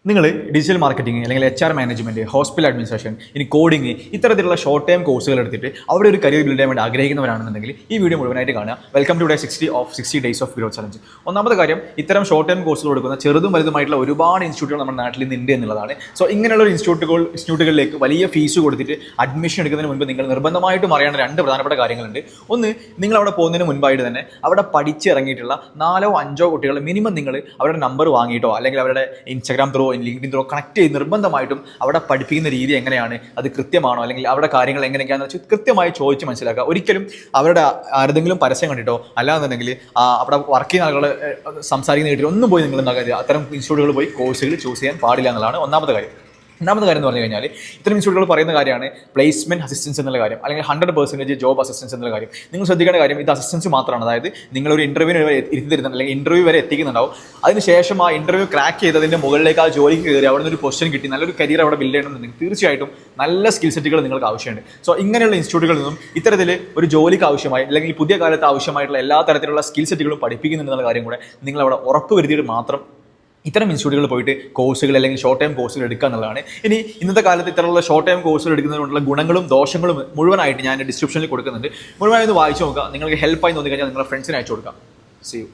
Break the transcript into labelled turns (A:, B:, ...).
A: നിങ്ങൾ digital marketing അല്ലെങ്കിൽ HR management, hospital administration, ഇനി കോഡിംഗ് ഇത്തരത്തിലുള്ള ഷോർട്ട് ടൈം കോഴ്സുകൾ എടുത്തിട്ട് അവിടെ ഒരു കരിയർ ബിൽഡ് ചെയ്യാൻ വേണ്ടി ആഗ്രഹിക്കുന്നവരാണെന്നുണ്ടെങ്കിൽ ഈ വീഡിയോ മുഴുവനായിട്ട് കാണുക. Welcome to day 60 days of growth challenge. ഒന്നാമത്തെ കാര്യം, ഇത്തരം ഷോർട്ട് ടൈം കോഴ്സുകൾ കൊടുക്കുന്ന ചെറുതും വലുതുമായിട്ടുള്ള ഒരുപാട് ഇൻസ്റ്റിറ്റ്യൂട്ടുകൾ നമ്മുടെ നാട്ടിൽ നിന്ന് ഉണ്ട് എന്നുള്ളതാണ്. സോ ഇങ്ങനെയുള്ള ഇൻസ്റ്റിറ്റ്യൂട്ടുകളിലേക്ക് വലിയ ഫീസ് കൊടുത്തിട്ട് അഡ്മിഷൻ എടുക്കുന്നതിന് മുൻപ് നിങ്ങൾ നിർബന്ധമായിട്ടും അറിയേണ്ട രണ്ട് പ്രധാനപ്പെട്ട കാര്യങ്ങളുണ്ട്. ഒന്ന്, നിങ്ങൾ അവിടെ പോകുന്നതിന് മുൻപായിട്ട് തന്നെ അവിടെ പഠിച്ചിറങ്ങിയിട്ടുള്ള 4-5 കുട്ടികൾ മിനിമം നിങ്ങൾ അവരുടെ നമ്പർ വാങ്ങിയിട്ടോ അല്ലെങ്കിൽ അവരുടെ Instagram through LinkedIn through connect ചെയ്ത് നിർബന്ധമായിട്ടും അവിടെ പഠിപ്പിക്കുന്ന രീതി എങ്ങനെയാണ്, അത് കൃത്യമാണോ, അല്ലെങ്കിൽ അവിടെ കാര്യങ്ങൾ എങ്ങനെയൊക്കെയാണെന്ന് വെച്ചാൽ കൃത്യമായി ചോദിച്ച് മനസ്സിലാക്കുക. ഒരിക്കലും അവരുടെ ആരെങ്കിലും പരസ്യം കണ്ടിട്ടോ അല്ലാന്നുണ്ടെങ്കിൽ അവിടെ വർക്ക് ചെയ്യുന്ന ആളുകൾ സംസാരിക്കുന്ന കേട്ടിട്ട് ഒന്നും പോയി നിങ്ങൾ അത്തരം ഇൻസ്റ്റിറ്റ്യൂട്ടുകൾ പോയി കോഴ്സുകൾ ചൂസ് ചെയ്യാൻ പാടില്ല എന്നുള്ളതാണ് ഒന്നാമത്തെ കാര്യം. രണ്ടാമത്തെ കാര്യം എന്ന് പറഞ്ഞു കഴിഞ്ഞാൽ, ഇത്തരം ഇൻസ്റ്റിറ്റ്യൂട്ടുകൾ പറയുന്ന കാര്യമാണ് പ്ലേസ്മെന്റ് അസിസ്റ്റൻസ് എന്നുള്ള കാര്യം, അല്ലെങ്കിൽ 100% ജോബ് അസിസ്റ്റൻസ് എന്നുള്ള കാര്യം. നിങ്ങൾ ശ്രദ്ധിക്കേണ്ട കാര്യം, ഇത് അസിസ്റ്റൻസ് മാത്രമാണ്. അതായത് നിങ്ങളൊരു ഇന്റർവ്യൂവിന് ഇരുത്തി തരുന്നുണ്ട്, അല്ലെങ്കിൽ ഇന്റർവ്യൂ വരെ എത്തിക്കുന്നുണ്ടാവും. അതിനുശേഷം ആ ഇന്റർവ്യൂ ക്രാക്ക് ചെയ്തതിന്റെ മുകളിലേക്ക് ആ ജോലിക്ക് കയറി അവിടെ നിന്ന് ഒരു പൊസിഷൻ കിട്ടി നല്ലൊരു കരിയർ അവിടെ ബിൽഡ് ചെയ്യണമെന്നുണ്ടെങ്കിൽ തീർച്ചയായിട്ടും നല്ല സ്കിൽ സെറ്റുകൾ നിങ്ങൾക്ക് ആവശ്യമുണ്ട്. സോ ഇങ്ങനെയുള്ള ഇൻസ്റ്റിറ്റ്യൂട്ടുകളിൽ നിന്നും ഇത്തരത്തിൽ ഒരു ജോലിക്ക് ആവശ്യമായി അല്ലെങ്കിൽ പുതിയ കാലത്ത് ആവശ്യമായിട്ടുള്ള എല്ലാ തരത്തിലുള്ള സ്കിൽ സെറ്റുകളും പഠിപ്പിക്കുന്നുണ്ടെന്നുള്ള കാര്യം കൂടെ നിങ്ങൾ അവിടെ ഉറപ്പ് വരുത്തിയിട്ട് മാത്രം ഇത്തരം ഇൻസ്റ്റിറ്റ്യൂട്ടുകൾ പോയിട്ട് കോഴ്സുകൾ അല്ലെങ്കിൽ ഷോർട്ട് ടൈം കോഴ്സുകൾ എടുക്കുക എന്നുള്ളതാണ്. ഇനി ഇന്നത്തെ കാലത്ത് ഇത്തരമുള്ള ഷോർട്ട് ടൈം കോഴ്സുകൾ എടുക്കുന്നതിനുള്ള ഗുണങ്ങളും ദോഷങ്ങളും മുഴുവനായിട്ട് ഞാൻ ഡിസ്ക്രിപ്ഷനിൽ കൊടുക്കുന്നുണ്ട്. മുഴുവനായി ഒന്ന് വായിച്ചു നോക്കുക. നിങ്ങൾക്ക് ഹെൽപ്പായി തോന്നി കഴിഞ്ഞാൽ നിങ്ങളുടെ ഫ്രണ്ട്സിന് അയച്ചു കൊടുക്കാം. See U.